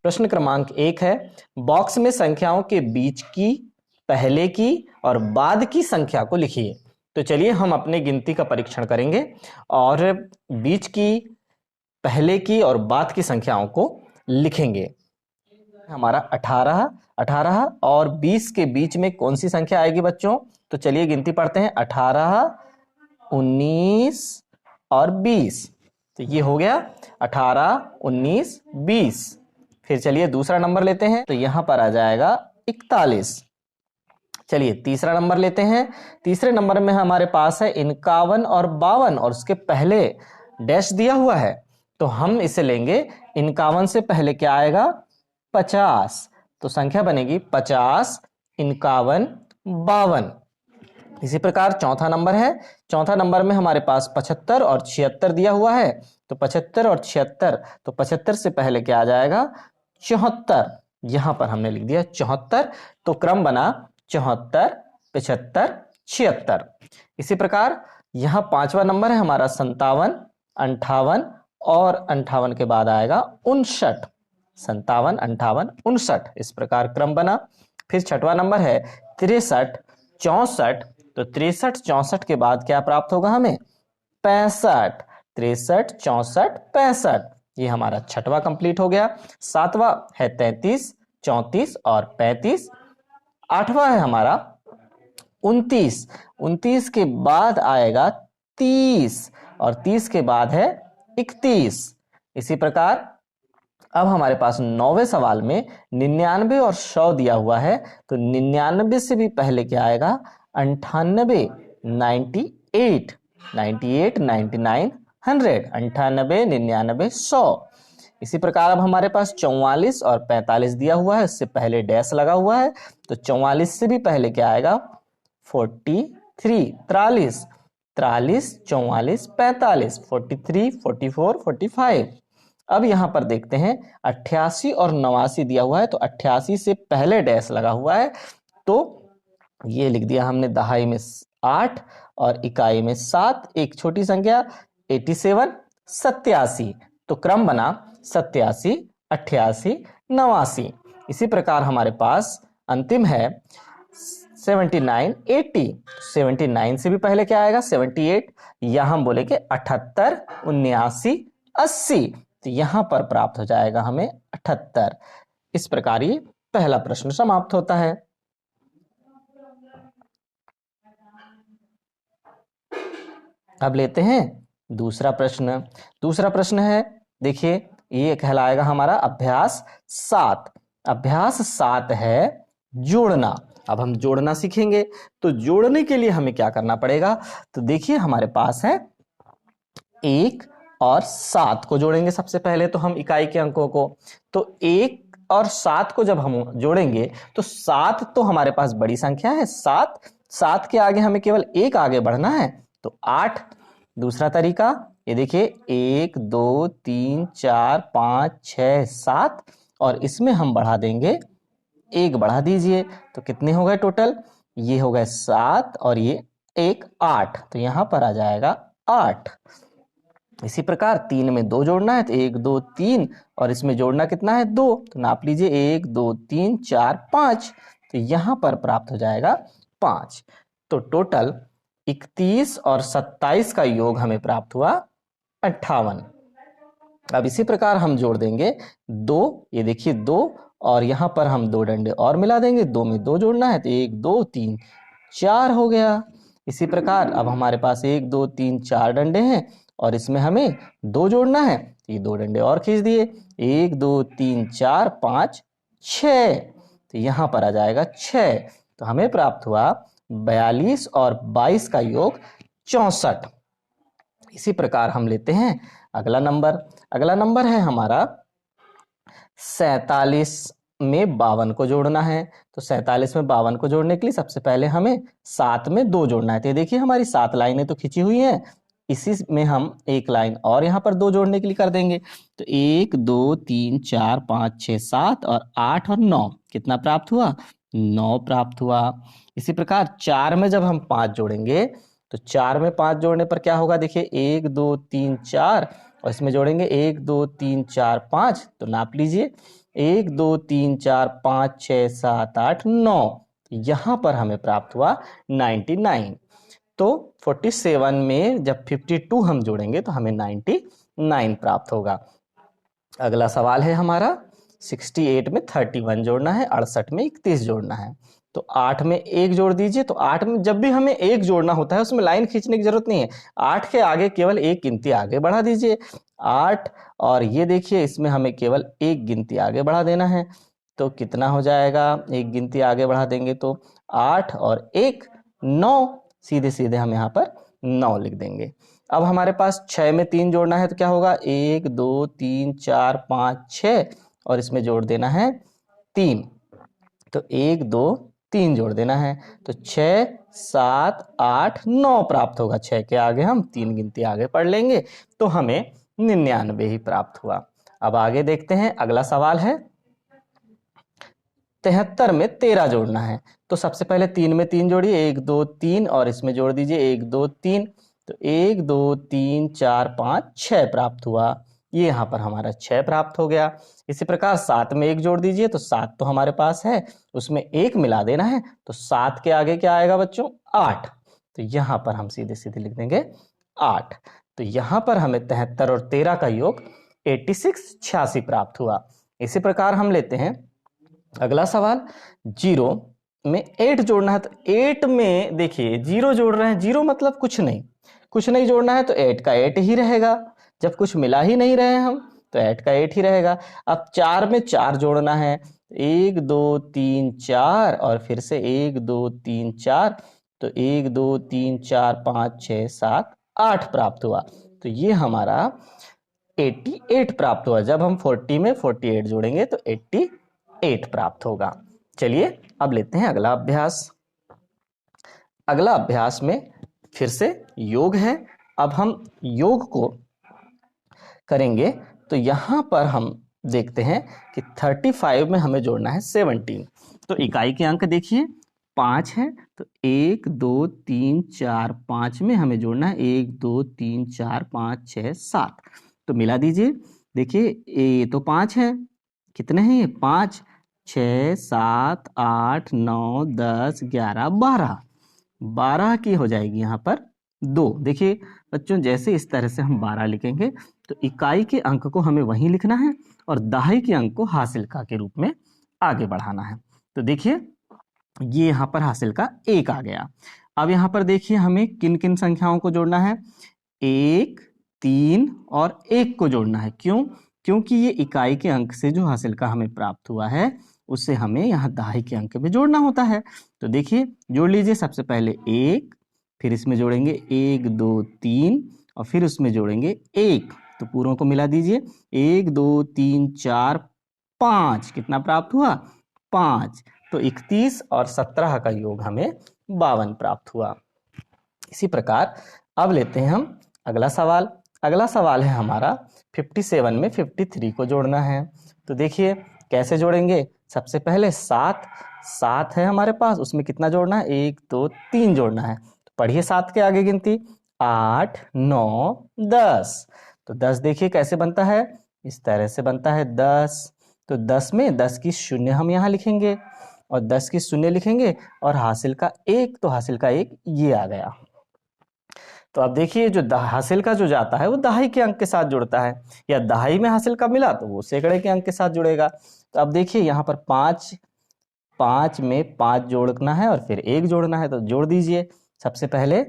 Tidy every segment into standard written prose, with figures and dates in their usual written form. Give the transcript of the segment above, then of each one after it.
प्रश्न क्रमांक 1 है, बॉक्स में संख्याओं के बीच की, पहले की और बाद की संख्या को लिखिए। तो चलिए हम अपने गिनती का परीक्षण करेंगे और बीच की, पहले की और बाद की संख्याओं को लिखेंगे। हमारा 18 और 20 के बीच में कौन सी संख्या आएगी बच्चों? तो चलिए गिनती पढ़ते हैं। 18, 19 और 20। तो ये हो गया 18, 19, 20। फिर चलिए दूसरा नंबर लेते हैं, तो यहां पर आ जाएगा 41। चलिए तीसरा नंबर लेते हैं। तीसरे नंबर में हमारे पास है 51 और 52 और उसके पहले डैश दिया हुआ है, तो हम इसे लेंगे। 51 से पहले क्या आएगा? 50। तो संख्या बनेगी 50, 51, 52। इसी प्रकार चौथा नंबर है। चौथा नंबर में हमारे पास 75 और 76 दिया हुआ है, तो 75 और 76, तो 75 से पहले क्या आ जाएगा? 74। यहां पर हमने लिख दिया 74, तो क्रम बना 74, 75, 76। इसी प्रकार यहां पांचवा नंबर है हमारा 57, 58 और 58 के बाद आएगा 59। 57, 58, 59, इस प्रकार क्रम बना। फिर छठवां नंबर है 63, 64, तो 63, 64 के बाद क्या प्राप्त होगा हमें? 65। 63, 64, 65, ये हमारा छठवां कंप्लीट हो गया। सातवां है 33, 34 और 35। आठवां है हमारा 29। 29 के बाद आएगा 30 और 30 के बाद है 31। इसी प्रकार अब हमारे पास 9वें सवाल में 99 और 100 दिया हुआ है, तो 99 से भी पहले क्या आएगा? 98, 98, 98, 99, 100, 98, 99, 100। इसी प्रकार अब हमारे पास 44 और 45 दिया हुआ है, उससे पहले डैश लगा हुआ है, तो 44 से भी पहले क्या आएगा? 43, 43, 43, 44, 45, 43, 44, 45। अब यहां पर देखते हैं 88 और 89 दिया हुआ है, तो 88 से पहले डैश लगा हुआ है, तो ये लिख दिया हमने दहाई में 8 और इकाई में 7, एक छोटी संख्या 87, 87। तो क्रम बना 87, 88, 89। इसी प्रकार हमारे पास अंतिम है 79, 80। 79 से भी पहले क्या आएगा? 78, यहां हम बोले कि 78, 79, 80, तो यहां पर प्राप्त हो जाएगा हमें 78। इस प्रकार ये पहला प्रश्न समाप्त होता है। अब लेते हैं दूसरा प्रश्न। दूसरा प्रश्न है, देखिए ये कहलाएगा हमारा अभ्यास 7। अभ्यास 7 है जोड़ना। अब हम जोड़ना सीखेंगे, तो जोड़ने के लिए हमें क्या करना पड़ेगा? तो देखिए हमारे पास है 1 और 7 को जोड़ेंगे। सबसे पहले तो हम इकाई के अंकों को, तो 1 और 7 को जब हम जोड़ेंगे, तो 7 तो हमारे पास बड़ी संख्या है, 7 के आगे हमें केवल 1 आगे बढ़ना है, तो 8। दूसरा तरीका ये देखिए 1, 2, 3, 4, 5, 6, 7 और इसमें हम बढ़ा देंगे 1 बढ़ा दीजिए, तो कितने हो गए टोटल? ये हो गए 7 और ये 1, 8, तो यहां पर आ जाएगा 8। इसी प्रकार 3 में 2 जोड़ना है, तो 1, 2, 3 और इसमें जोड़ना कितना है? 2, तो नाप लीजिए 1, 2, 3, 4, 5, तो यहां पर प्राप्त हो जाएगा 5। तो टोटल 31 और 27 का योग हमें प्राप्त हुआ 58। अब इसी प्रकार हम जोड़ देंगे 2, ये देखिए 2 और यहां पर हम 2 डंडे और मिला देंगे, 2 में 2 जोड़ना है, तो 1, 2, 3, 4 हो गया। इसी प्रकार अब हमारे पास 1, 2, 3, 4 डंडे हैं और इसमें हमें 2 जोड़ना है, तो ये 2 डंडे और खींच दिए, 1, 2, 3, 4, 5, 6, तो यहां पर आ जाएगा 6। तो हमें प्राप्त हुआ 42 और 22 का योग 64। इसी प्रकार हम लेते हैं अगला नंबर। अगला नंबर है हमारा 47 में 52 को जोड़ना है, तो 47 में 52 को जोड़ने के लिए सबसे पहले हमें 7 में 2 जोड़ना है। तो देखिए हमारी 7 लाइनें तो खींची हुई हैं, इसी में हम एक लाइन और यहाँ पर 2 जोड़ने के लिए कर देंगे, तो 1, 2, 3, 4, 5, 6, 7 और 8 और 9, कितना प्राप्त हुआ? 9 प्राप्त हुआ। इसी प्रकार 4 में जब हम 5 जोड़ेंगे, तो 4 में 5 जोड़ने पर क्या होगा? देखिए 1, 2, 3, 4 और इसमें जोड़ेंगे 1, 2, 3, 4, 5, तो नाप लीजिए 1 2 3 4 5 6 7 8 9, यहां पर हमें प्राप्त हुआ 99। तो 47 में जब 52 हम जोड़ेंगे तो हमें 99 प्राप्त होगा। अगला सवाल है हमारा 68 में 31 जोड़ना है, 68 में 31 जोड़ना है। तो 8 में 1 जोड़ दीजिए। तो 8 में जब भी हमें 1 जोड़ना होता है उसमें लाइन खींचने की जरूरत नहीं है, 8 के आगे केवल एक गिनती आगे बढ़ा दीजिए 8, और ये देखिए इसमें हमें केवल एक गिनती आगे बढ़ा देना है। तो कितना हो जाएगा, एक गिनती आगे बढ़ा देंगे तो 8 और 1 9, सीधे सीधे हम यहाँ पर 9 लिख देंगे। अब हमारे पास 6 में 3 जोड़ना है तो क्या होगा, 1 2 3 4 5 6, और इसमें जोड़ देना है 3। तो 1 2 3 जोड़ देना है तो 6 7 8 9 प्राप्त होगा। 6 के आगे हम 3 गिनती आगे पढ़ लेंगे तो हमें 99 ही प्राप्त हुआ। अब आगे देखते हैं, अगला सवाल है 73 में 13 जोड़ना है। तो सबसे पहले 3 में 3 जोड़िए, 1 2 3, और इसमें जोड़ दीजिए 1 2 3। तो 1 2 3 4 5 6 प्राप्त हुआ। ये यहाँ पर हमारा 6 प्राप्त हो गया। इसी प्रकार 7 में 1 जोड़ दीजिए। तो 7 तो हमारे पास है, उसमें 1 मिला देना है। तो 7 के आगे क्या आएगा बच्चों, 8। तो यहाँ पर हम सीधे सीधे लिख देंगे 8। तो यहाँ पर हमें 73 और 13 का योग 86 प्राप्त हुआ। इसी प्रकार हम लेते हैं अगला सवाल, 0 में 8 जोड़ना है। तो 8 में देखिए 0 जोड़ रहे हैं, 0 मतलब कुछ नहीं जोड़ना है तो 8 का 8 ही रहेगा। जब कुछ मिला ही नहीं रहे हम तो 8 का 8 ही रहेगा। अब 4 में 4 जोड़ना है, 1 2 3 4, और फिर से 1 2 3 4। तो 1 2 3 4 5 6 7 8 प्राप्त हुआ। तो ये हमारा 88 प्राप्त हुआ। जब हम 40 में 48 जोड़ेंगे तो 88 प्राप्त होगा। चलिए अब लेते हैं अगला अभ्यास। अगला अभ्यास में फिर से योग है। अब हम योग को करेंगे तो यहां पर हम देखते हैं कि 35 में हमें जोड़ना है 17। तो इकाई के अंक देखिए 5 है, तो 1 2 3 4 5 में हमें जोड़ना है 1 2 3 4 5 6 7। तो मिला दीजिए, देखिए ये तो 5 है, कितने हैं ये 5 6 7 8 9 10 11 12, 12 की हो जाएगी यहाँ पर 2। देखिए बच्चों जैसे इस तरह से हम 12 लिखेंगे तो इकाई के अंक को हमें वहीं लिखना है और दहाई के अंक को हासिल का के रूप में आगे बढ़ाना है। तो देखिए ये यहाँ पर हासिल का 1 आ गया। अब यहाँ पर देखिए हमें किन किन संख्याओं को जोड़ना है, 1 3 और 1 को जोड़ना है। क्यों, क्योंकि ये इकाई के अंक से जो हासिल का हमें प्राप्त हुआ है उससे हमें यहाँ दहाई के अंक में जोड़ना होता है। तो देखिए जोड़ लीजिए, सबसे पहले 1, फिर इसमें जोड़ेंगे 1 2 3, और फिर उसमें जोड़ेंगे 1। तो पूरों को मिला दीजिए, 1 2 3 4 5, कितना प्राप्त हुआ 5। तो 31 और 17 का योग हमें 52 प्राप्त हुआ। इसी प्रकार अब लेते हैं हम अगला सवाल। अगला सवाल है हमारा 57 में 53 को जोड़ना है। तो देखिए कैसे जोड़ेंगे, सबसे पहले 7 है हमारे पास, उसमें कितना जोड़ना है 1 2 3 जोड़ना है। तो पढ़िए 7 के आगे गिनती 8 9 10। तो 10 देखिए कैसे बनता है, इस तरह से बनता है 10। तो 10 में 10 की शून्य हम यहाँ लिखेंगे और 10 की शून्य लिखेंगे और हासिल का 1, तो हासिल का 1 ये आ गया। तो अब देखिए जो हासिल का जो जाता है वो दहाई के अंक के साथ जुड़ता है, या दहाई में हासिल का मिला तो वो सैकड़े के अंक के साथ जुड़ेगा। तो अब देखिए यहाँ पर 5 में 5 जोड़ना है और फिर 1 जोड़ना है। तो जोड़ दीजिए, सबसे पहले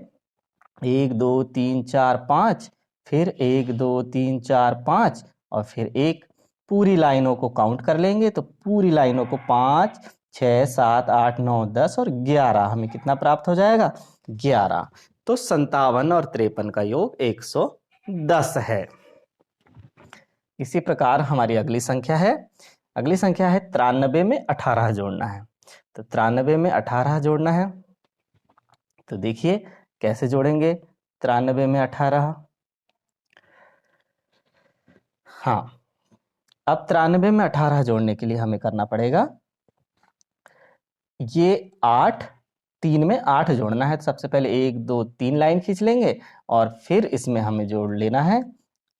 1 2 3 4 5, फिर 1 2 3 4 5 और फिर 1। पूरी लाइनों को काउंट कर लेंगे तो पूरी लाइनों को 5 6 7 8 9 10 और 11, हमें कितना प्राप्त हो जाएगा 11। तो 57 और 53 का योग 110 है। इसी प्रकार हमारी अगली संख्या है 93 में 18 जोड़ना है। तो 93 में 18 जोड़ना है। तो देखिए कैसे जोड़ेंगे 93 में 18। हाँ, अब 93 में 18 जोड़ने के लिए हमें करना पड़ेगा, ये 8 3 में 8 जोड़ना है। तो सबसे पहले 1 2 3 लाइन खींच लेंगे और फिर इसमें हमें जोड़ लेना है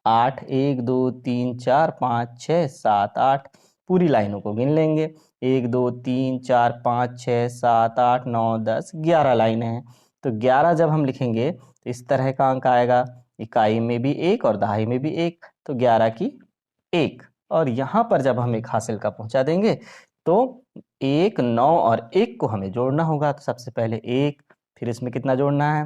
8 1 2 3 4 5 6 7 8। पूरी लाइनों को गिन लेंगे। 1 2 3 4 5 6 7 8 9 10 11 लाइनें हैं। तो 11 जब हम लिखेंगे तो इस तरह का अंक आएगा, इकाई में भी 1 और दहाई में भी 1, तो 11 की 1। और यहाँ पर जब हम एक हासिल का पहुंचा देंगे तो 1 9 और 1 को हमें जोड़ना होगा। तो सबसे पहले 1, फिर इसमें कितना जोड़ना है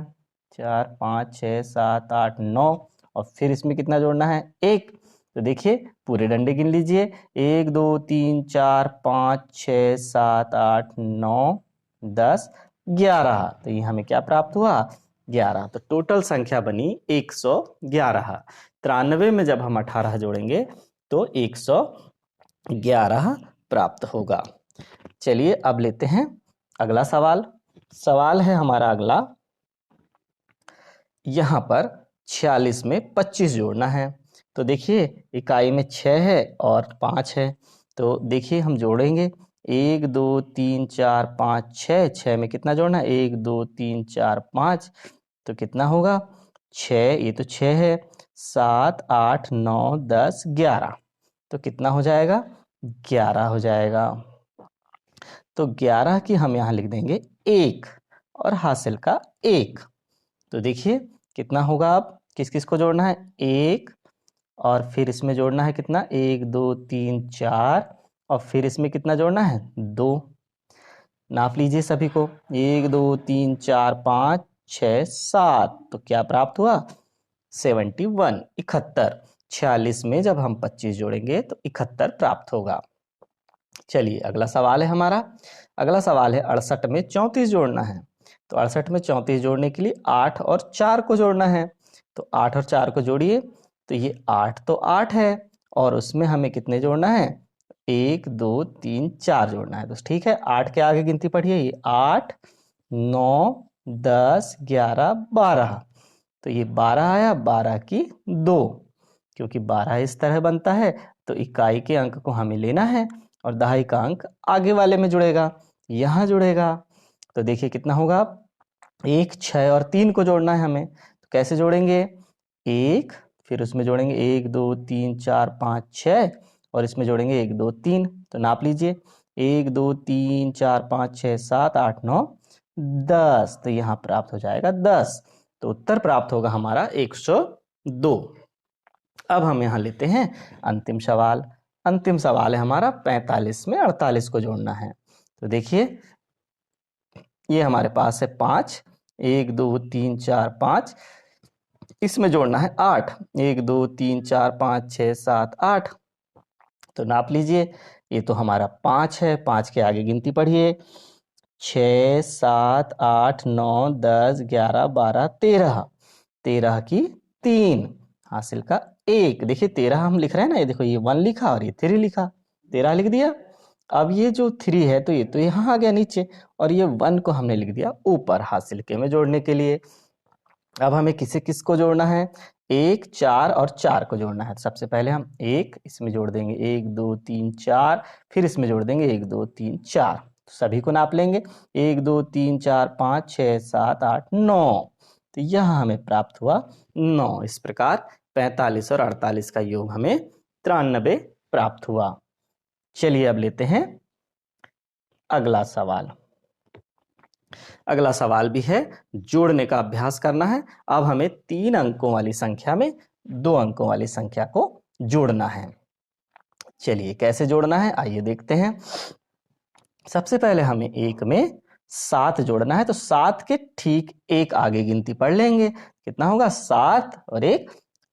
4 5 6 7 8 9, और फिर इसमें कितना जोड़ना है 1। तो देखिए पूरे डंडे गिन लीजिए, 1 2 3 4 5 6 7 8 9 10 11। तो ये हमें क्या प्राप्त हुआ 11। तो टोटल संख्या बनी 111। 93 में जब हम 18 जोड़ेंगे तो 111 प्राप्त होगा। चलिए अब लेते हैं अगला सवाल। सवाल है हमारा अगला, यहाँ पर 46 में 25 जोड़ना है। तो देखिए इकाई में 6 है और 5 है, तो देखिए हम जोड़ेंगे 1 2 3 4 5 6। 6 में कितना जोड़ना है 1 2 3 4 5, तो कितना होगा 6, ये तो 6 है, 7 8 9 10 11, तो कितना हो जाएगा 11 हो जाएगा। तो 11 की हम यहाँ लिख देंगे 1 और हासिल का 1। तो देखिए कितना होगा, अब किस किस को जोड़ना है 1, और फिर इसमें जोड़ना है कितना 1 2 3 4, और फिर इसमें कितना जोड़ना है 2। नाप लीजिए सभी को, 1 2 3 4 5 6 7, तो क्या प्राप्त हुआ 71, 71। 46 में जब हम 25 जोड़ेंगे तो 71 प्राप्त होगा। चलिए अगला सवाल है हमारा। अगला सवाल है 68 में 34 जोड़ना है। तो 68 में 34 जोड़ने के लिए 8 और 4 को जोड़ना है। तो 8 और 4 को जोड़िए, तो ये 8 तो 8 है, और उसमें हमें कितने जोड़ना है 1 2 3 4 जोड़ना है। तो ठीक है, 8 के आगे गिनती पढ़िए, ये 8 9 10 11 12, तो ये 12 आया, 12 की 2, क्योंकि 12 इस तरह बनता है तो इकाई के अंक को हमें लेना है और दहाई का अंक आगे वाले में जुड़ेगा, यहाँ जुड़ेगा। तो देखिए कितना होगा, 1 6 और 3 को जोड़ना है हमें। तो कैसे जोड़ेंगे 1, फिर उसमें जोड़ेंगे 1 2 3 4 5 6, और इसमें जोड़ेंगे 1 2 3। तो नाप लीजिए 1 2 3 4 5 6 7 8 9 10, तो यहाँ प्राप्त हो जाएगा 10। तो उत्तर प्राप्त होगा हमारा 102। अब हम यहाँ लेते हैं अंतिम सवाल। अंतिम सवाल है हमारा 45 में 48 को जोड़ना है। तो देखिए ये हमारे पास है 5, 1 2 3 4 5, इसमें जोड़ना है 8, 1 2 3 4 5 6 7 8। तो नाप लीजिए, ये तो हमारा 5 है, 5 के आगे गिनती पढ़िए, 6 7 8 9 10 11 12 13, 13 की 3, हासिल का 1। देखिए 13 हम लिख रहे हैं ना, ये देखो ये 1 लिखा और ये 3 लिखा, 13 लिख दिया। अब ये जो 3 है तो ये तो यहाँ आ गया नीचे, और ये 1 को हमने लिख दिया ऊपर हासिल के में जोड़ने के लिए। अब हमें किसे किस को जोड़ना है 1 4 और 4 को जोड़ना है। तो सबसे पहले हम 1 इसमें जोड़ देंगे, 1 2 3 4, फिर इसमें जोड़ देंगे 1 2 3 4। तो सभी को नाप लेंगे, 1 2 3 4 5 6 7 8 9, तो यहाँ हमें प्राप्त हुआ 9। इस प्रकार 45 और 48 का योग हमें 93 प्राप्त हुआ। चलिए अब लेते हैं अगला सवाल। अगला सवाल भी है, जोड़ने का अभ्यास करना है। अब हमें 3 अंकों वाली संख्या में 2 अंकों वाली संख्या को जोड़ना है। चलिए कैसे जोड़ना है आइए देखते हैं। सबसे पहले हमें 1 में 7 जोड़ना है, तो 7 के ठीक 1 आगे गिनती पढ़ लेंगे, कितना होगा 7 और 1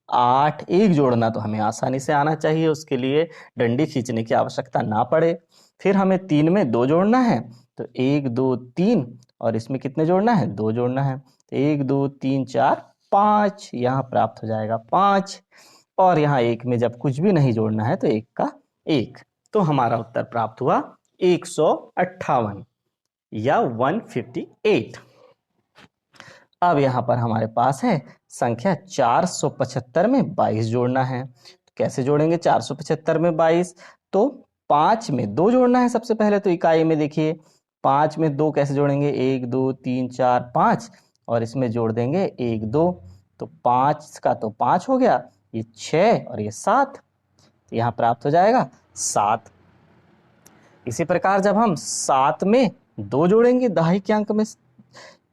8। 1 जोड़ना तो हमें आसानी से आना चाहिए, उसके लिए डंडी खींचने की आवश्यकता ना पड़े। फिर हमें 3 में 2 जोड़ना है, तो 1 2 3, और इसमें कितने जोड़ना है 2 जोड़ना है, तो 1 2 3 4 5, यहाँ प्राप्त हो जाएगा 5। और यहाँ 1 में जब कुछ भी नहीं जोड़ना है तो 1 का 1, तो हमारा उत्तर प्राप्त हुआ 158 या 158। अब यहाँ पर हमारे पास है संख्या 475 में 22 जोड़ना है। तो कैसे जोड़ेंगे 475 में 22, तो 5 में 2 जोड़ना है सबसे पहले। तो इकाई में देखिए 5 में 2 कैसे जोड़ेंगे, 1 2 3 4 5, और इसमें जोड़ देंगे 1 2, तो 5 का तो 5 हो गया, ये 6 और ये 7, तो यहाँ प्राप्त हो जाएगा 7। इसी प्रकार जब हम 7 में 2 जोड़ेंगे दहाई के अंक में,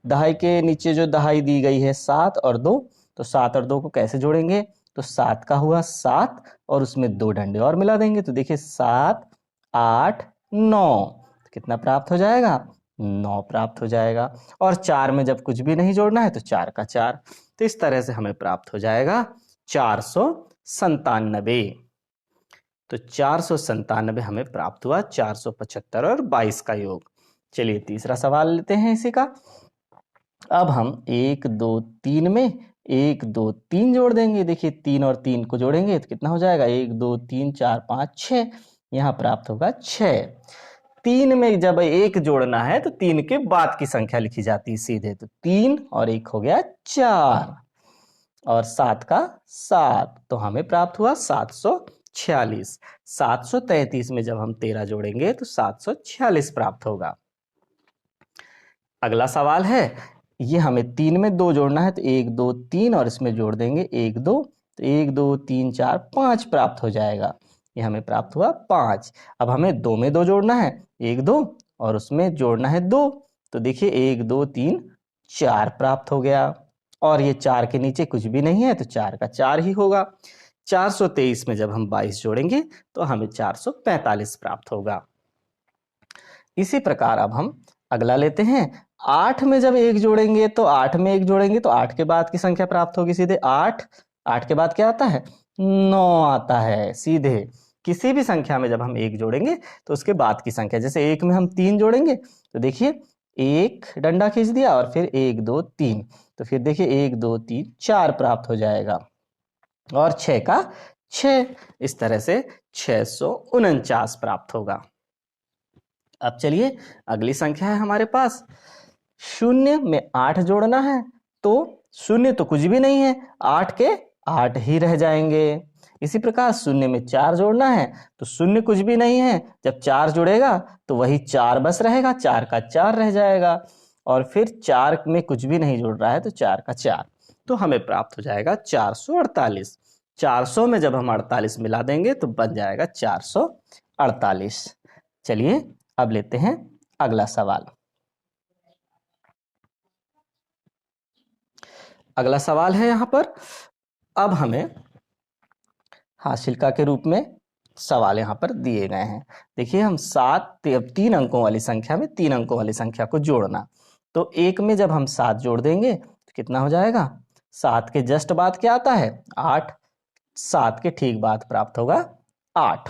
दहाई के नीचे जो दहाई दी गई है 7 और 2, तो 7 और 2 को कैसे जोड़ेंगे, तो 7 का हुआ 7 और उसमें 2 डंडे और मिला देंगे, तो देखिए 7 8 9, तो कितना प्राप्त हो जाएगा, 9 प्राप्त हो जाएगा। और 4 में जब कुछ भी नहीं जोड़ना है तो 4 का 4, तो इस तरह से हमें प्राप्त हो जाएगा 497। तो 497 हमें प्राप्त हुआ, 475 और 22 का योग। चलिए तीसरा सवाल लेते हैं इसी का। अब हम 1 2 3 में 1 2 3 जोड़ देंगे। देखिए 3 और 3 को जोड़ेंगे तो कितना हो जाएगा, 1 2 3 4 5 6, यहाँ प्राप्त होगा 6। 3 में जब 1 जोड़ना है तो 3 के बाद की संख्या लिखी जाती है सीधे, तो 3 और 1 हो गया 4 और 7 का 7, तो हमें प्राप्त हुआ 746। 733 में जब हम 13 जोड़ेंगे तो 746 प्राप्त होगा। अगला सवाल है, ये हमें 3 में 2 जोड़ना है, तो 1 2 3 और इसमें जोड़ देंगे 1 2, तो 1 2 3 4 5 प्राप्त हो जाएगा। ये हमें प्राप्त हुआ 5। अब हमें 2 में 2 जोड़ना है, 1 2 और उसमें जोड़ना है 2, तो देखिए 1 2 3 4 प्राप्त हो गया। और ये 4 के नीचे कुछ भी नहीं है तो 4 का 4 ही होगा। 423 में जब हम 22 जोड़ेंगे तो हमें 445 प्राप्त होगा। इसी प्रकार अब हम अगला लेते हैं। 8 में जब 1 जोड़ेंगे तो 8 में 1 जोड़ेंगे तो 8 के बाद की संख्या प्राप्त होगी सीधे 8। 8 के बाद क्या आता है, 9 आता है सीधे। किसी भी संख्या में जब हम 1 जोड़ेंगे तो उसके बाद की संख्या, जैसे 1 में हम 3 जोड़ेंगे तो देखिए 1 डंडा खींच दिया और फिर 1 2 3, तो फिर देखिए 1 2 3 4 प्राप्त हो जाएगा और 6 का 6, इस तरह से 649 प्राप्त होगा। अब चलिए अगली संख्या है हमारे पास, 0 में 8 जोड़ना है, तो 0 तो कुछ भी नहीं है, 8 के 8 ही रह जाएंगे। इसी प्रकार 0 में 4 जोड़ना है तो 0 कुछ भी नहीं है, जब 4 जुड़ेगा तो वही 4 बस रहेगा, 4 का 4 रह जाएगा। और फिर 4 में कुछ भी नहीं जुड़ रहा है तो 4 का 4, तो हमें प्राप्त हो जाएगा 448। 400 में जब हम 48 मिला देंगे तो बन जाएगा 448। चलिए अब लेते हैं अगला सवाल। अगला सवाल है यहाँ पर, अब हमें हाशिलका के रूप में सवाल यहाँ पर दिए गए हैं। देखिए हम 3 अंकों वाली संख्या में 3 अंकों वाली संख्या को जोड़ना, तो 1 में जब हम 7 जोड़ देंगे तो कितना हो जाएगा, 7 के जस्ट बाद क्या आता है 8, 7 के ठीक बाद प्राप्त होगा 8।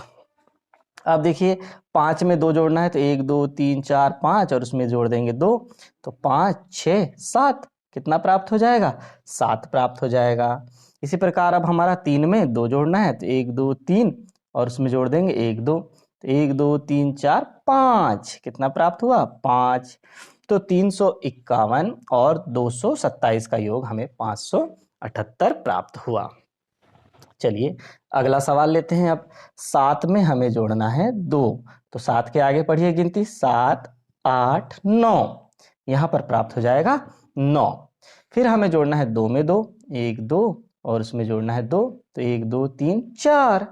अब देखिए 5 में 2 जोड़ना है, तो 1 2 3 4 5 और उसमें जोड़ देंगे 2, तो 5 6 7, कितना प्राप्त हो जाएगा, 7 प्राप्त हो जाएगा। इसी प्रकार अब हमारा 3 में 2 जोड़ना है, तो 1 2 3 और उसमें जोड़ देंगे 1 2, तो 1 2 3 4 5, कितना प्राप्त हुआ 5, तो 351 और 227 का योग हमें 578 प्राप्त हुआ। चलिए अगला सवाल लेते हैं। अब 7 में हमें जोड़ना है 2, तो 7 के आगे पढ़िए गिनती 7 8 9, यहाँ पर प्राप्त हो जाएगा 9। फिर हमें जोड़ना है 2 में 2, 1 2 और उसमें जोड़ना है 2, तो 1 2 3 4,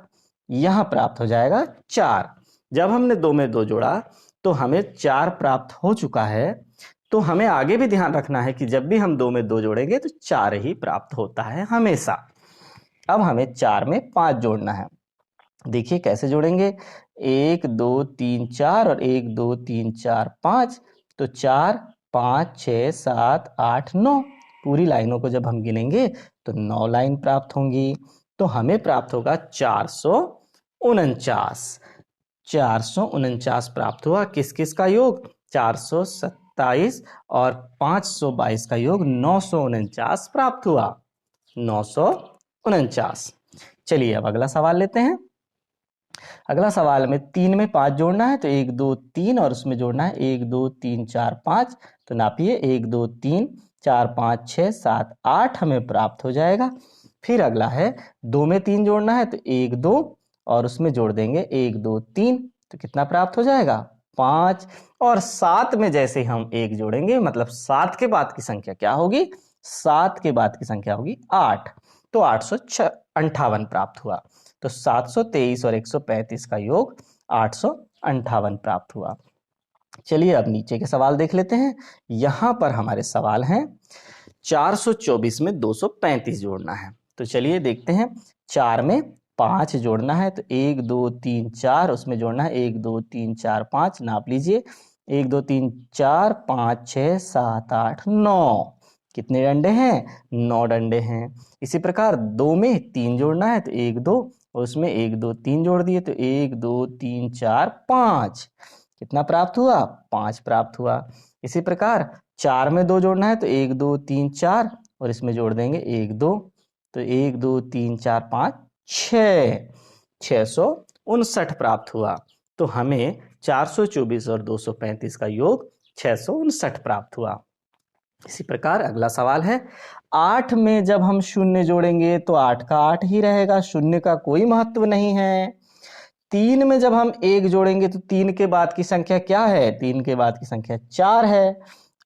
यहाँ प्राप्त हो जाएगा 4। जब हमने 2 में 2 जोड़ा तो हमें 4 प्राप्त हो चुका है, तो हमें आगे भी ध्यान रखना है कि जब भी हम 2 में 2 जोड़ेंगे तो 4 ही प्राप्त होता है हमेशा। अब हमें 4 में 5 जोड़ना है, देखिए कैसे जोड़ेंगे, 1 2 3 4 और 1 2 3 4 5, तो 4 5 6 7 8 9, पूरी लाइनों को जब हम गिनेंगे तो 9 लाइन प्राप्त होंगी, तो हमें प्राप्त होगा 449। 449 प्राप्त हुआ। किस किस का योग, 427 और 522 का योग 949 प्राप्त हुआ, 949। चलिए अब अगला सवाल लेते हैं। अगला सवाल में 3 में 5 जोड़ना है, तो 1 2 3 और उसमें जोड़ना है 1 2 3 4 5, तो नापिए 1 2 3 4 5 6 7 8 हमें प्राप्त हो जाएगा। फिर अगला है 2 में 3 जोड़ना है, तो 1 2 और उसमें जोड़ देंगे 1 2 3, तो कितना प्राप्त हो जाएगा 5। और 7 में जैसे हम 1 जोड़ेंगे, मतलब 7 के बाद की संख्या क्या होगी, 7 के बाद की संख्या होगी 8, तो 858 प्राप्त हुआ। तो 723 और 135 का योग 58 प्राप्त हुआ। चलिए अब नीचे के सवाल देख लेते हैं। यहां पर हमारे सवाल हैं 424 में 235 जोड़ना है। तो चलिए देखते हैं। 4 में 5 जोड़ना है, तो 1 2 3 4 उसमें जोड़ना है 1 2 3 4 5। नाप लीजिए 1 2 3 4 5 6 7 8 9। कितने डंडे हैं? 9 डंडे हैं। इसी प्रकार 2 में 3 जोड़ना है, तो 1 2 और उसमें 1 2 3 जोड़ दिए, तो 1 2 3 4 5। कितना प्राप्त हुआ? 5 प्राप्त हुआ। इसी प्रकार 4 में 2 जोड़ना है, तो 1 2 3 4 और इसमें जोड़ देंगे 1 2, तो 1 2 3 4 5 6। 659 प्राप्त हुआ। तो हमें 424 और 235 का योग 659 प्राप्त हुआ। इसी प्रकार अगला सवाल है 8 में जब हम शून्य जोड़ेंगे तो 8 का 8 ही रहेगा, शून्य का कोई महत्व नहीं है। 3 में जब हम 1 जोड़ेंगे तो 3 के बाद की संख्या क्या है? 3 के बाद की संख्या 4 है।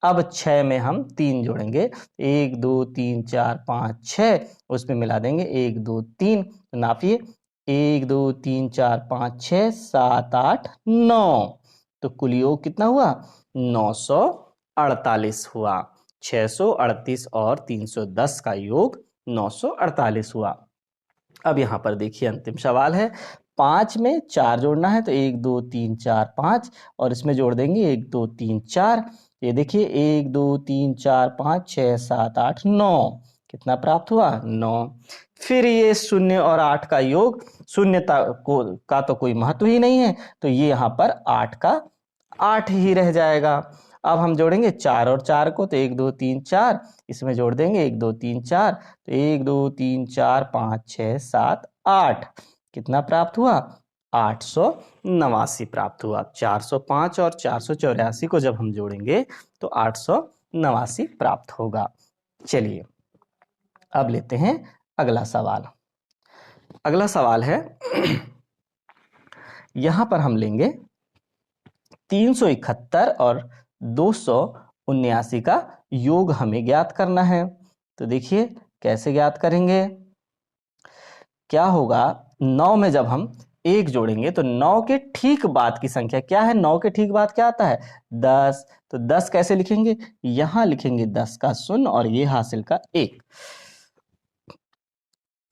अब 6 में हम 3 जोड़ेंगे, 1 2 3 4 5 6 उसमें मिला देंगे 1 2 3। तो नापिए 1 2 3 4 5 6 7 8 9। तो कुल योग कितना हुआ? 948 हुआ। 638 और 310 का योग 948 हुआ। अब यहाँ पर देखिए अंतिम सवाल है 5 में 4 जोड़ना है, तो 1 2 3 4 5 और इसमें जोड़ देंगे 1 2 3 4। ये देखिए 1 2 3 4 5 6 7 8 9। कितना प्राप्त हुआ? 9। फिर ये 0 और 8 का योग, शून्यता का तो कोई महत्व ही नहीं है, तो ये यहाँ पर 8 का 8 ही रह जाएगा। अब हम जोड़ेंगे 4 और 4 को, तो 1 2 3 4 इसमें जोड़ देंगे 1 2 3 4, तो 1 2 3 4 5 6 7 8। कितना प्राप्त हुआ? 889 प्राप्त हुआ। 405 और 484 को जब हम जोड़ेंगे तो 889 प्राप्त होगा। चलिए अब लेते हैं अगला सवाल। अगला सवाल है यहां पर हम लेंगे 371 और 279 का योग हमें ज्ञात करना है। तो देखिए कैसे ज्ञात करेंगे। क्या होगा, 9 में जब हम 1 जोड़ेंगे तो 9 के ठीक बाद की संख्या क्या है? 9 के ठीक बाद क्या आता है? 10। तो 10 कैसे लिखेंगे? यहां लिखेंगे 10 का 0 और ये हासिल का 1।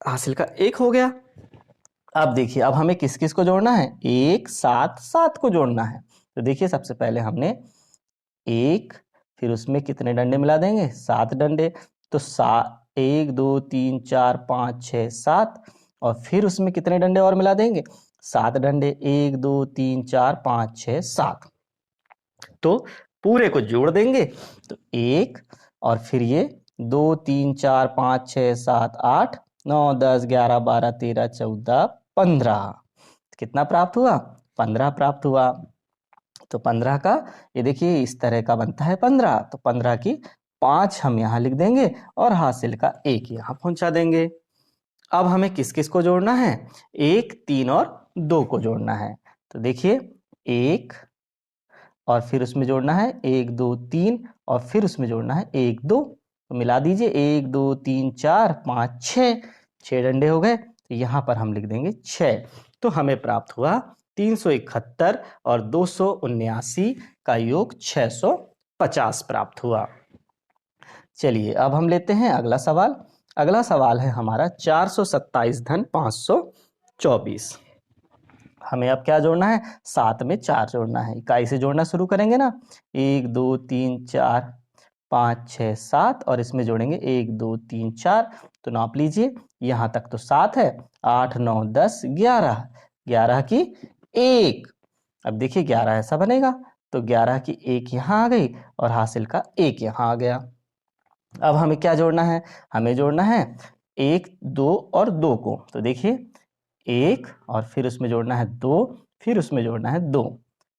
हासिल का 1 हो गया। अब देखिए अब हमें किस किस को जोड़ना है? 1 7 7 को जोड़ना है। तो देखिए सबसे पहले हमने 1, फिर उसमें कितने डंडे मिला देंगे? 7 डंडे। तो 1 2 3 4 5 6 7 और फिर उसमें कितने डंडे और मिला देंगे? 7 डंडे। 1 2 3 4 5 6 7। तो पूरे को जोड़ देंगे, तो 1 और फिर ये 2 3 4 5 6 7 8 9 10 11 12 13 14 15। कितना प्राप्त हुआ? 15 प्राप्त हुआ। तो 15 का ये देखिए इस तरह का बनता है 15। तो 15 की 5 हम यहाँ लिख देंगे और हासिल का 1 यहाँ पहुंचा देंगे। अब हमें किस किस को जोड़ना है? 1 3 और 2 को जोड़ना है। तो देखिए 1 और फिर उसमें जोड़ना है 1 2 3 और फिर उसमें जोड़ना है 1 2। तो मिला दीजिए 1 2 3 4 5 6। 6 डंडे हो गए, तो यहाँ पर हम लिख देंगे 6। तो हमें प्राप्त हुआ 371 और 279 का योग 650 प्राप्त हुआ। चलिए अब हम लेते हैं अगला सवाल। अगला सवाल है हमारा 427 धन 524। हमें अब क्या जोड़ना है? 7 में 4 जोड़ना है। इकाई से जोड़ना शुरू करेंगे ना। 1 2 3 4 5 6 7 और इसमें जोड़ेंगे 1 2 3 4। तो नाप लीजिए, यहाँ तक तो 7 है। 8 9 10 11। 11 की 1। अब देखिए 11 ऐसा बनेगा, तो 11 की 1 यहाँ आ गई और हासिल का 1 यहाँ आ गया। अब हमें क्या जोड़ना है? हमें जोड़ना है 1 2 और 2 को। तो देखिए 1 और फिर उसमें जोड़ना है 2, फिर उसमें जोड़ना है 2।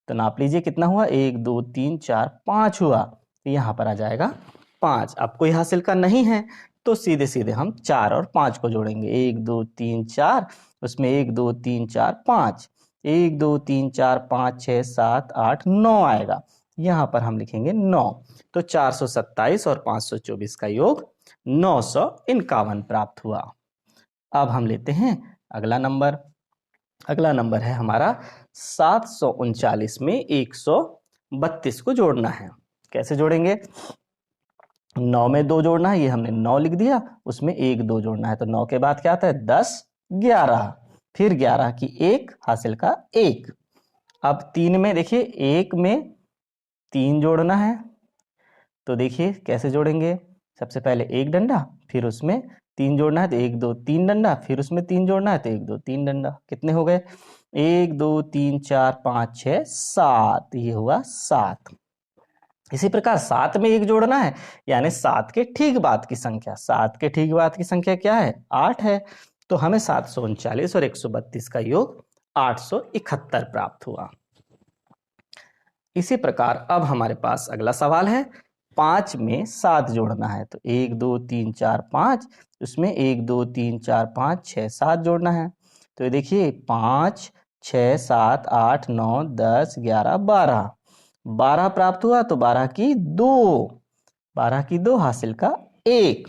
तो नाप लीजिए कितना हुआ? 1 2 3 4 5 हुआ। तो यहाँ पर आ जाएगा 5। अब कोई हासिल का नहीं है, तो सीधे सीधे हम 4 और 5 को जोड़ेंगे। 1 2 3 4 उसमें 1 2 3 4 5। 1 2 3 4 5 6 7 8 9 आएगा। यहाँ पर हम लिखेंगे 9। तो 427 और 524 का योग 951 प्राप्त हुआ। अब हम लेते हैं अगला नंबर। अगला नंबर है हमारा 739 में 132 को जोड़ना है। कैसे जोड़ेंगे? 9 में 2 जोड़ना है, ये हमने 9 लिख दिया, उसमें 1 2 जोड़ना है, तो 9 के बाद क्या आता है? 10 11, फिर 11 की 1 हासिल का 1। अब 3 में देखिए 1 में 3 जोड़ना है, तो देखिए कैसे जोड़ेंगे? सबसे पहले 1 डंडा, फिर उसमें 3 जोड़ना है तो 1 2 3 डंडा, फिर उसमें 3 जोड़ना है तो 1 2 3 डंडा। कितने हो गए? 1 2 3 4 5 6 7, ये हुआ 7। इसी प्रकार 7 में 1 जोड़ना है, यानी 7 के ठीक बाद की संख्या। 7 के ठीक बाद की संख्या क्या है? 8 है। तो हमें 739 और 132 का योग 871 प्राप्त हुआ। इसी प्रकार अब हमारे पास अगला सवाल है, 5 में 7 जोड़ना है, तो 1 2 3 4 5, उसमें 1 2 3 4 5 6 7 जोड़ना है। तो ये देखिए 5 6 7 8 9 10 11 12, 12 प्राप्त हुआ, तो 12 की 2, 12 की 2 हासिल का 1।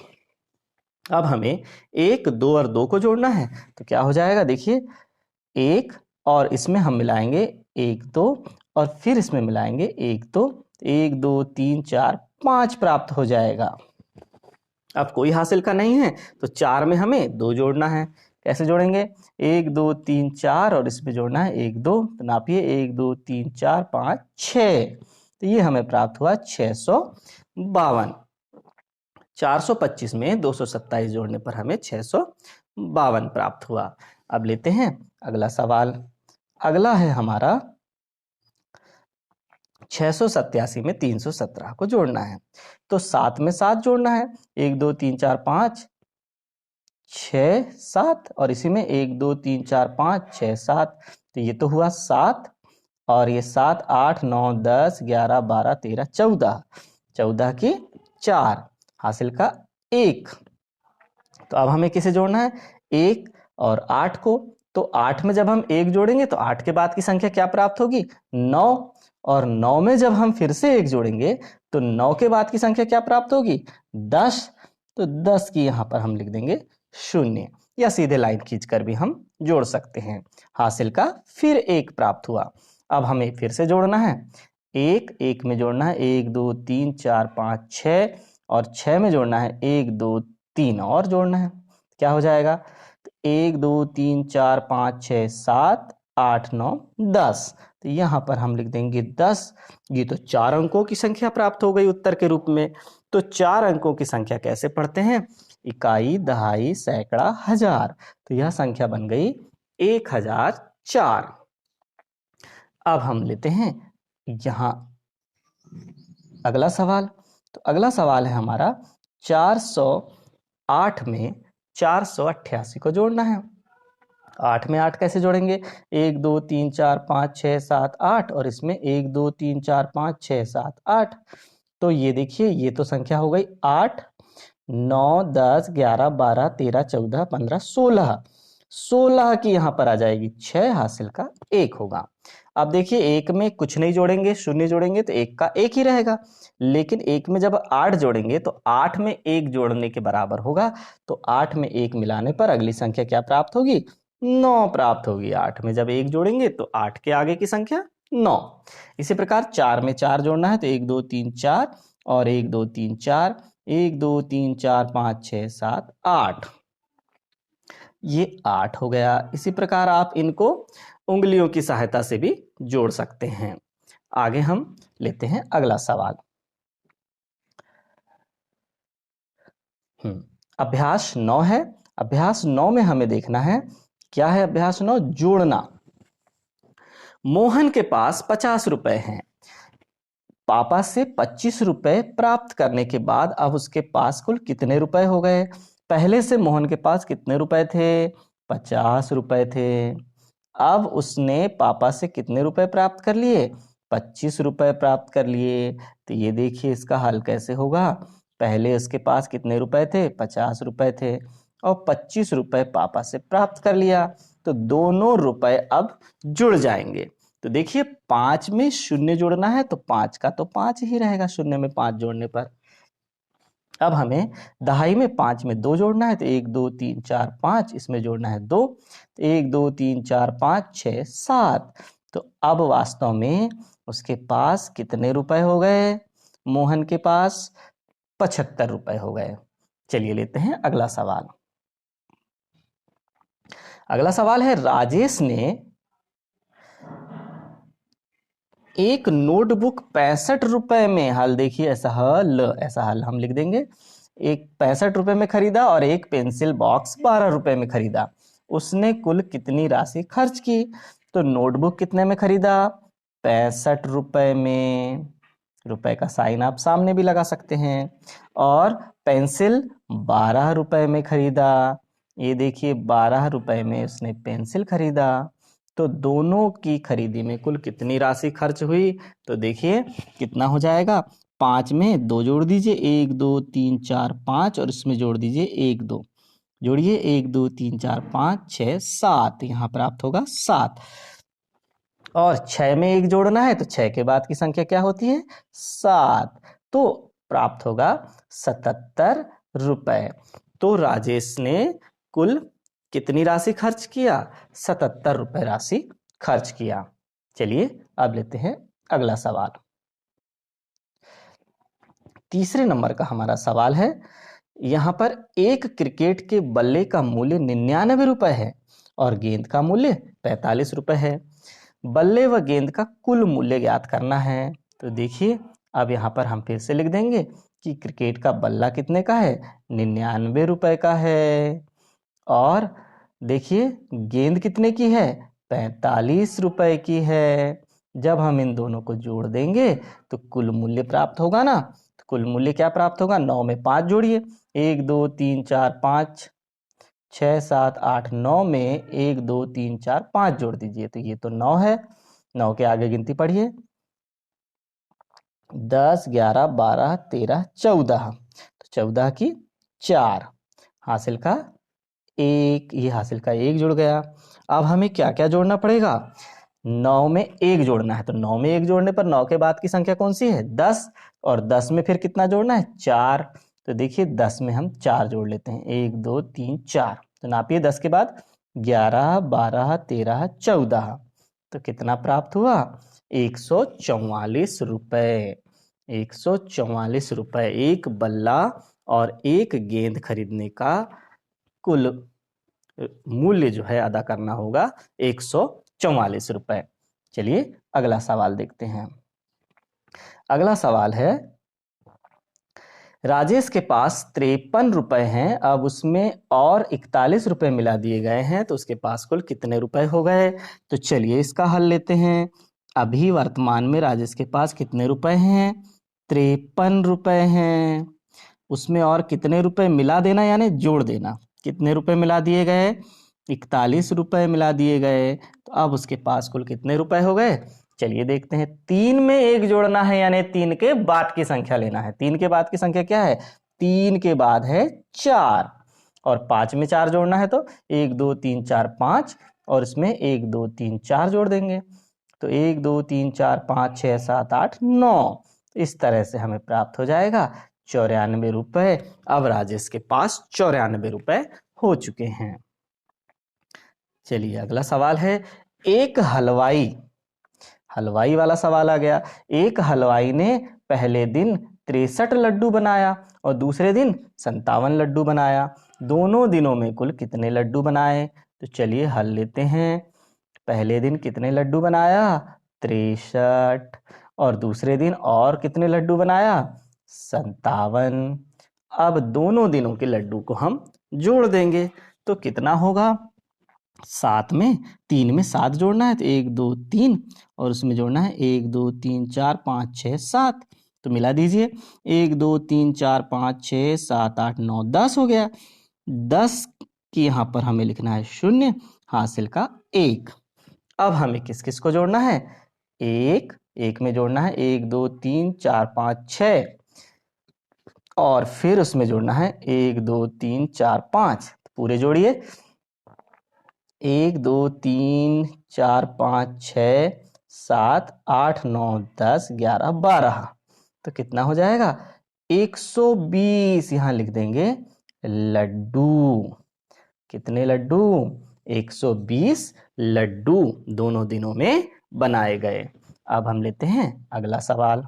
अब हमें 1 2 और 2 को जोड़ना है, तो क्या हो जाएगा? देखिए 1 और इसमें हम मिलाएंगे 1 2 और फिर इसमें मिलाएंगे 1 2, 1 2 3 4 5 प्राप्त हो जाएगा। अब कोई हासिल का नहीं है, तो 4 में हमें 2 जोड़ना है। कैसे जोड़ेंगे? 1 2 3 4 और इसमें जोड़ना है 1 2, तो नापिए 1 2 3 4 5 6, तो ये हमें प्राप्त हुआ 652। 425 में 227 जोड़ने पर हमें 652 प्राप्त हुआ। अब लेते हैं अगला सवाल। अगला है हमारा 687 में 317 को जोड़ना है, तो 7 में 7 जोड़ना है, 1 2 3 4 5 6 7, और इसी में 1 2 3 4 5 6 7, तो ये तो हुआ 7, और ये 7 8 9 10 11 12 13 14, 14 की 4 हासिल का 1। तो अब हमें किसे जोड़ना है? 1 और 8 को। तो 8 में जब हम 1 जोड़ेंगे तो 8 के बाद की संख्या क्या प्राप्त होगी? 9, और 9 में जब हम फिर से 1 जोड़ेंगे तो 9 के बाद की संख्या क्या प्राप्त होगी? 10, तो 10 की यहां पर हम लिख देंगे 0, या सीधे लाइन खींचकर भी हम जोड़ सकते हैं। हासिल का फिर 1 प्राप्त हुआ। अब हमें फिर से जोड़ना है, 1 में जोड़ना है 1 2 3 4 5 6, और 6 में जोड़ना है 1 2 3 और जोड़ना है। क्या हो जाएगा? 1 2 3 4 5 6 7 8 9 10, तो यहां पर हम लिख देंगे 10। ये तो 4 अंकों की संख्या प्राप्त हो गई उत्तर के रूप में। तो 4 अंकों की संख्या कैसे पढ़ते हैं? इकाई, दहाई, सैकड़ा, हजार, तो यह संख्या बन गई 1004। अब हम लेते हैं यहां अगला सवाल। तो अगला सवाल है हमारा 408 में 488 को जोड़ना है। 8 में 8 कैसे जोड़ेंगे? 1 2 3 4 5 6 7 8, और इसमें 1 2 3 4 5 6 7 8, तो ये देखिए ये तो संख्या हो गई 8 9 10 11 12 13 14 15 16, 16 की यहां पर आ जाएगी 6, हासिल का 1 होगा। अब देखिए 1 में कुछ नहीं जोड़ेंगे, 0 जोड़ेंगे तो 1 का 1 ही रहेगा, लेकिन 1 में जब 8 जोड़ेंगे तो 8 में 1 जोड़ने के बराबर होगा, तो 8 में 1 मिलाने पर अगली संख्या क्या प्राप्त होगी? 9 प्राप्त होगी। 8 में जब 1 जोड़ेंगे तो 8 के आगे की संख्या 9। इसी प्रकार 4 में 4 जोड़ना है, तो 1 2 3 4 और 1 2 3 4, 1 2 3 4 5 6 7 8, ये 8 हो गया। इसी प्रकार आप इनको उंगलियों की सहायता से भी जोड़ सकते हैं। आगे हम लेते हैं अगला सवाल। अभ्यास 9 है। अभ्यास 9 में हमें देखना है, क्या है अभ्यास 9? जोड़ना। मोहन के पास 50 रुपए हैं। पापा से 25 रुपए प्राप्त करने के बाद अब उसके पास कुल कितने रुपए हो गए? पहले से मोहन के पास कितने रुपए थे? 50 रुपए थे। अब उसने पापा से कितने रुपए प्राप्त कर लिए? 25 रुपए प्राप्त कर लिए। तो ये देखिए इसका हल कैसे होगा? पहले उसके पास कितने रुपए थे? 50 रुपए थे, और 25 रुपए पापा से प्राप्त कर लिया, तो दोनों रुपए अब जुड़ जाएंगे। तो देखिए 5 में 0 जोड़ना है, तो 5 का तो 5 ही रहेगा, 0 में 5 जोड़ने पर। अब हमें दहाई में 5 में 2 जोड़ना है, तो 1 2 3 4 5, इसमें जोड़ना है 2, तो 1 2 3 4 5 6 7। तो अब वास्तव में उसके पास कितने रुपए हो गए? मोहन के पास 75 रुपए हो गए। चलिए लेते हैं अगला सवाल। अगला सवाल है, राजेश ने एक नोटबुक 65 रुपए में, हल देखिए ऐसा हल हम लिख देंगे, एक 65 रुपए में खरीदा और एक पेंसिल बॉक्स 12 रुपए में खरीदा। उसने कुल कितनी राशि खर्च की? तो नोटबुक कितने में खरीदा? 65 रुपए में, रुपए का साइन आप सामने भी लगा सकते हैं। और पेंसिल 12 रुपए में खरीदा, ये देखिए 12 रुपए में उसने पेंसिल खरीदा। तो दोनों की खरीदी में कुल कितनी राशि खर्च हुई? तो देखिए कितना हो जाएगा, 5 में 2 जोड़ दीजिए, 1 2 3 4 5, और इसमें जोड़ दीजिए 1 2, जोड़िए 1 2 3 4 5 6 7, यहाँ प्राप्त होगा 7। और 6 में 1 जोड़ना है, तो 6 के बाद की संख्या क्या होती है? 7। तो प्राप्त होगा 77 रुपए। तो राजेश ने कुल कितनी राशि खर्च किया? 77 रुपए राशि खर्च किया। चलिए अब लेते हैं अगला सवाल। तीसरे नंबर का हमारा सवाल है, यहाँ पर एक क्रिकेट के बल्ले का मूल्य 99 रुपए है और गेंद का मूल्य 45 रुपए है। बल्ले व गेंद का कुल मूल्य ज्ञात करना है। तो देखिए अब यहाँ पर हम फिर से लिख देंगे कि क्रिकेट का बल्ला कितने का है? 99 रुपए का है। और देखिए गेंद कितने की है? 45 रुपए की है। जब हम इन दोनों को जोड़ देंगे तो कुल मूल्य प्राप्त होगा ना। तो कुल मूल्य क्या प्राप्त होगा? 9 में 5 जोड़िए, 1 2 3 4 5 6 7 8 9 में 1 2 3 4 5 जोड़ दीजिए, तो ये तो 9 है। 9 के आगे गिनती पढ़िए, 10 11 12 13 14, तो 14 की 4, हासिल का 1, ये हासिल का 1 जुड़ गया। अब हमें क्या क्या जोड़ना पड़ेगा? 9 में 1 जोड़ना है, तो 9 में 1 जोड़ने पर 9 के बाद की संख्या कौन सी है? 10। और 10 में फिर कितना जोड़ना है? 4। तो देखिए 10 में हम 4 जोड़ लेते हैं, 1 2 3 4। तो नापिए 10 के बाद 11 12 13 14, तो कितना प्राप्त हुआ? 144 रुपए। 144 रुपए एक बल्ला और एक गेंद खरीदने का कुल मूल्य जो है अदा करना होगा 144 रुपए। चलिए अगला सवाल देखते हैं। अगला सवाल है, राजेश के पास 53 रुपए हैं, अब उसमें और 41 रुपए मिला दिए गए हैं, तो उसके पास कुल कितने रुपए हो गए? तो चलिए इसका हल लेते हैं। अभी वर्तमान में राजेश के पास कितने रुपए हैं? 53 रुपए हैं। उसमें और कितने रुपए मिला देना यानी जोड़ देना। कितने रुपए मिला दिए गए? 41 रुपए मिला दिए गए। तो अब उसके पास कुल कितने रुपए हो गए? चलिए देखते हैं। 3 में 1 जोड़ना है यानी 3 के बाद की संख्या लेना है। 3 के बाद की संख्या क्या है? 3 के बाद है 4। और 5 में 4 जोड़ना है, तो 1 2 3 4 5, और इसमें 1 2 3 4 जोड़ देंगे, तो 1 2 3 4 5 6 7 8 9। इस तरह से हमें प्राप्त हो जाएगा 94 रुपए। अब राजेश के पास 94 रुपए हो चुके हैं। चलिए अगला सवाल है, एक हलवाई वाला सवाल आ गया। एक हलवाई ने पहले दिन 63 लड्डू बनाया और दूसरे दिन 57 लड्डू बनाया। दोनों दिनों में कुल कितने लड्डू बनाए? तो चलिए हल लेते हैं। पहले दिन कितने लड्डू बनाया? 63। और दूसरे दिन और कितने लड्डू बनाया? 57। अब दोनों दिनों के लड्डू को हम जोड़ देंगे, तो कितना होगा? 7 में 3 में 7 जोड़ना है, तो 1 2 3, और उसमें जोड़ना है 1 2 3 4 5 6 7, तो मिला दीजिए, 1 2 3 4 5 6 7 8 9 10 हो गया। 10 की यहाँ पर हमें लिखना है 0, हासिल का 1। अब हमें किस किस को जोड़ना है? एक में जोड़ना है 1 2 3 4 5 6, और फिर उसमें जोड़ना है 1 2 3 4 5, पूरे जोड़िए, 1 2 3 4 5 6 7 8 9 10 11 12, तो कितना हो जाएगा? 120 यहां लिख देंगे लड्डू। कितने लड्डू? 120 लड्डू दोनों दिनों में बनाए गए। अब हम लेते हैं अगला सवाल।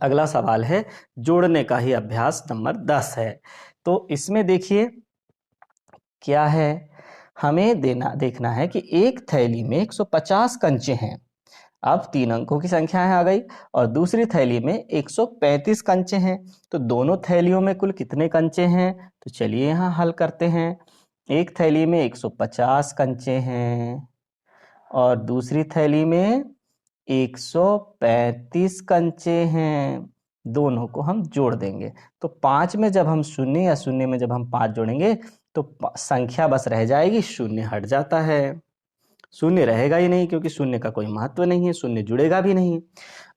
अगला सवाल है जोड़ने का ही अभ्यास नंबर 10 है। तो इसमें देखिए क्या है, हमें देखना है कि एक थैली में 150 कंचे हैं। अब 3 अंकों की संख्या आ गई और दूसरी थैली में 135 कंचे हैं। तो दोनों थैलियों में कुल कितने कंचे हैं? तो चलिए यहाँ हल करते हैं। एक थैली में 150 कंचे हैं और दूसरी थैली में 135 कंचे हैं। दोनों को हम जोड़ देंगे तो 5 में जब हम शून्य या शून्य में जब हम 5 जोड़ेंगे तो संख्या बस रह जाएगी, शून्य हट जाता है। शून्य रहेगा ही नहीं क्योंकि शून्य का कोई महत्व नहीं है, शून्य जुड़ेगा भी नहीं।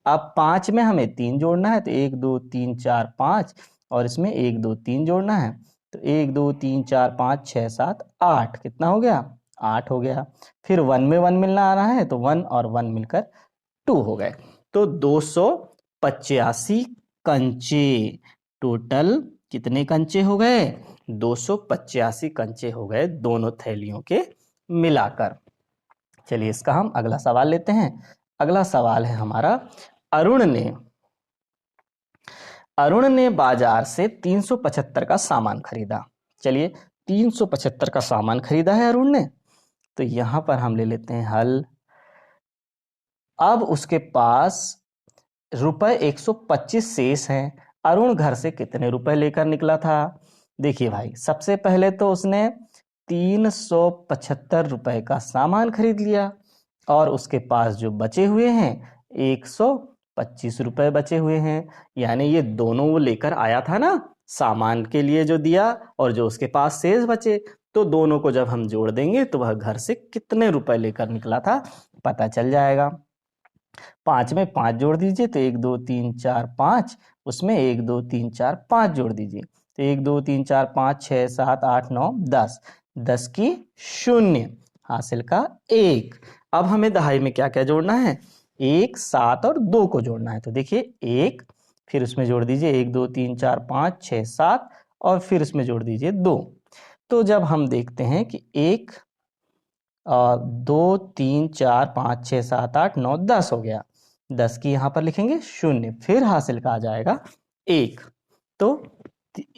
अब 5 में हमें 3 जोड़ना है तो 1 2 3 4 5 और इसमें 1 2 3 जोड़ना है तो 1 2 3 4 5 6 7 8। कितना हो गया? 8 हो गया। फिर 1 में 1 मिलना आ रहा है तो 1 और 1 मिलकर 2 हो गए। तो 285 कंचे। टोटल कितने कंचे हो गए? 285 कंचे हो गए दोनों थैलियों के मिलाकर। चलिए इसका हम अगला सवाल लेते हैं। अगला सवाल है हमारा, अरुण ने बाजार से 375 का सामान खरीदा। चलिए 375 का सामान खरीदा है अरुण ने, तो यहां पर हम ले लेते हैं हल। अब उसके पास रुपए 125 शेष हैं। अरुण घर से कितने रुपए लेकर निकला था? देखिए भाई, सबसे पहले तो उसने 375 रुपए का सामान खरीद लिया और उसके पास जो बचे हुए हैं 125 रुपए बचे हुए हैं। यानी ये दोनों वो लेकर आया था ना, सामान के लिए जो दिया और जो उसके पास शेष बचे, तो दोनों को जब हम जोड़ देंगे तो वह घर से कितने रुपए लेकर निकला था पता चल जाएगा। 5 में 5 जोड़ दीजिए तो 1 2 3 4 5, उसमें 1 2 3 4 5 जोड़ दीजिए तो 1 2 3 4 5 6 7 8 9 10। 10 की शून्य, हासिल का 1। अब हमें दहाई में क्या क्या जोड़ना है? 1 7 और 2 को जोड़ना है। तो देखिए 1, फिर उसमें जोड़ दीजिए 1 2 3 4 5 6 7 और फिर उसमें जोड़ दीजिए 2। तो जब हम देखते हैं कि 1 2 3 4 5 6 7 8 9 10 हो गया। 10 की यहाँ पर लिखेंगे शून्य, फिर हासिल का आ जाएगा 1। तो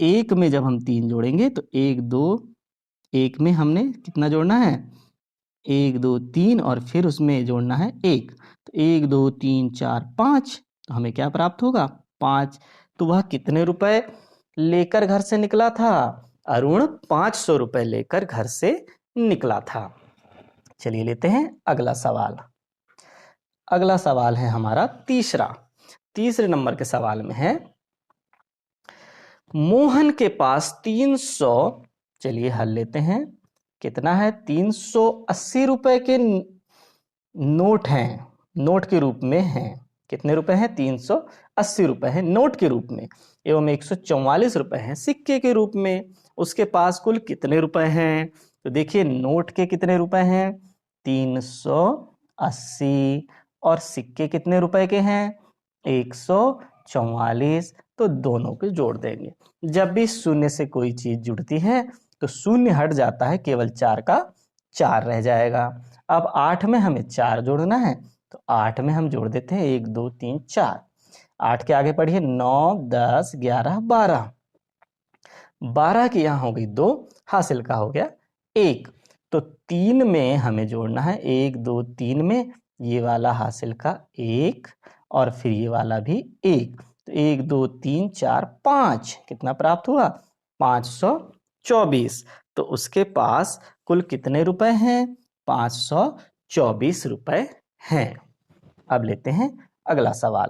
1 में जब हम 3 जोड़ेंगे तो 1 2, 1 में हमने कितना जोड़ना है? 1 2 3 और फिर उसमें जोड़ना है 1। तो 1 2 3 4 5, तो हमें क्या प्राप्त होगा? 5। तो वह कितने रुपए लेकर घर से निकला था? अरुण 500 रुपए लेकर घर से निकला था। चलिए लेते हैं अगला सवाल। अगला सवाल है हमारा तीसरे नंबर के सवाल में है, मोहन के पास 300, चलिए हल लेते हैं। कितना है? 380 रुपए के नोट हैं, नोट के रूप में हैं। कितने रुपए हैं? 380 रुपए हैं नोट के रूप में, एवं 144 रुपए हैं सिक्के के रूप में। उसके पास कुल कितने रुपए हैं? तो देखिए नोट के कितने रुपए हैं? 380 और सिक्के कितने रुपए के हैं? 144। तो दोनों को जोड़ देंगे। जब भी शून्य से कोई चीज जुड़ती है तो शून्य हट जाता है, केवल 4 का 4 रह जाएगा। अब 8 में हमें 4 जोड़ना है तो 8 में हम जोड़ देते हैं 1 2 3 4। 8 के आगे पढ़िए 9 10 11 12। 12 की यहाँ हो गई 2, हासिल का हो गया 1। तो 3 में हमें जोड़ना है 1 2 3 में ये वाला हासिल का 1 और फिर ये वाला भी 1। तो 1 2 3 4 5, कितना प्राप्त हुआ? 524। तो उसके पास कुल कितने रुपए हैं? 524 रुपए हैं। अब लेते हैं अगला सवाल।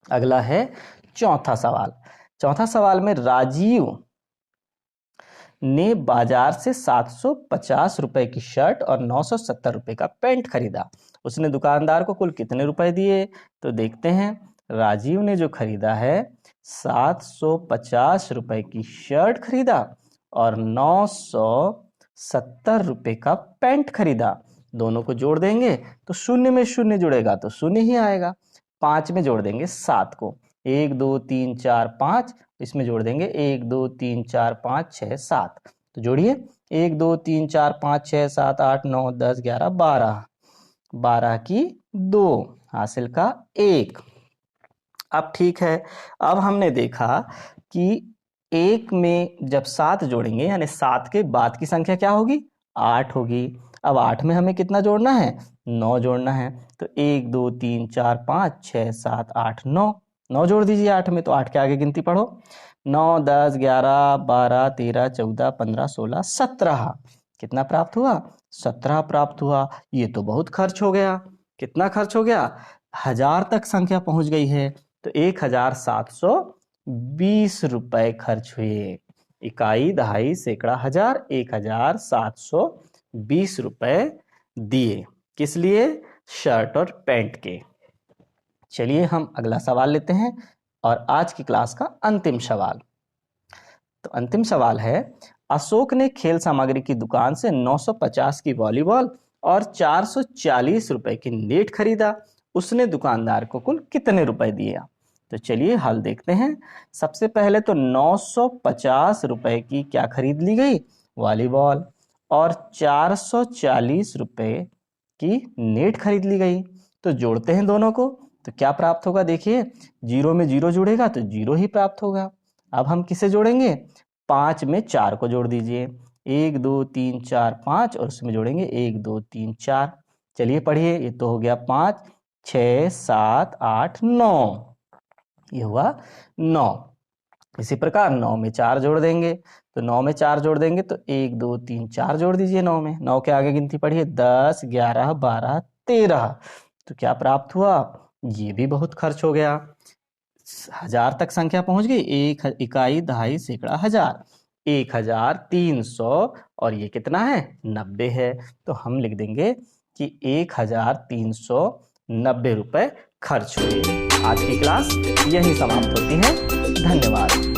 अगला है चौथा सवाल। चौथा सवाल में राजीव ने बाजार से 750 रुपए की शर्ट और 970 रुपए का पैंट खरीदा। उसने दुकानदार को कुल कितने रुपए दिए? तो देखते हैं। राजीव ने जो खरीदा है 750 रुपए की शर्ट खरीदा और 970 रुपए का पैंट खरीदा। दोनों को जोड़ देंगे तो शून्य में शून्य जुड़ेगा तो शून्य ही आएगा। 5 में जोड़ देंगे 7 को 1 2 3 4 5, इसमें जोड़ देंगे 1 2 3 4 5 6 7। तो जोड़िए 1 2 3 4 5 6 7 8 9 10 11 12, 12 की 2, हासिल का 1। अब ठीक है, अब हमने देखा कि 1 में जब 7 जोड़ेंगे यानी 7 के बाद की संख्या क्या होगी? 8 होगी। अब 8 में हमें कितना जोड़ना है? 9 जोड़ना है। तो 1 2 3 4 5 6 7 8 9, 9 जोड़ दीजिए 8 में। तो 8 के आगे गिनती पढ़ो, 9 10 11 12 13 14 15 16 17। कितना प्राप्त हुआ? 17 प्राप्त हुआ। ये तो बहुत खर्च हो गया। कितना खर्च हो गया? 1000 तक संख्या पहुंच गई है। तो 1720 रुपए खर्च हुए। इकाई, दहाई, सैकड़ा, हजार, 1720 रुपए दिए। किस लिए? शर्ट और पैंट के। चलिए हम अगला सवाल लेते हैं और आज की क्लास का अंतिम सवाल। तो अंतिम सवाल है, अशोक ने खेल सामग्री की दुकान से 950 की वॉलीबॉल और 440 रुपए की नेट खरीदा। उसने दुकानदार को कुल कितने रुपए दिए? तो चलिए हल देखते हैं। सबसे पहले तो 950 रुपए की क्या खरीद ली गई? वॉलीबॉल। और 440 रुपए की नेट खरीद ली गई। तो जोड़ते हैं दोनों को, तो क्या प्राप्त होगा? देखिए, 0 में 0 जुड़ेगा तो 0 ही प्राप्त होगा। अब हम किसे जोड़ेंगे? 5 में 4 को जोड़ दीजिए, 1 2 3 4 5, और उसमें जोड़ेंगे 1 2 3 4। चलिए पढ़िए, ये तो हो गया 5 6 7 8 9, ये हुआ 9। इसी प्रकार 9 में 4 जोड़ देंगे, तो 9 में 4 जोड़ देंगे तो 1 2 3 4 जोड़ दीजिए 9 में। 9 के आगे गिनती पढ़िए, 10 11 12 13। तो क्या प्राप्त हुआ? ये भी बहुत खर्च हो गया। 1000 तक संख्या पहुंच गई। एक इकाई, दहाई, सैकड़ा, हजार, 1300, और ये कितना है? 90 है। तो हम लिख देंगे कि 1390 रुपए खर्च हुए। आज की क्लास यहीं समाप्त होती है। धन्यवाद।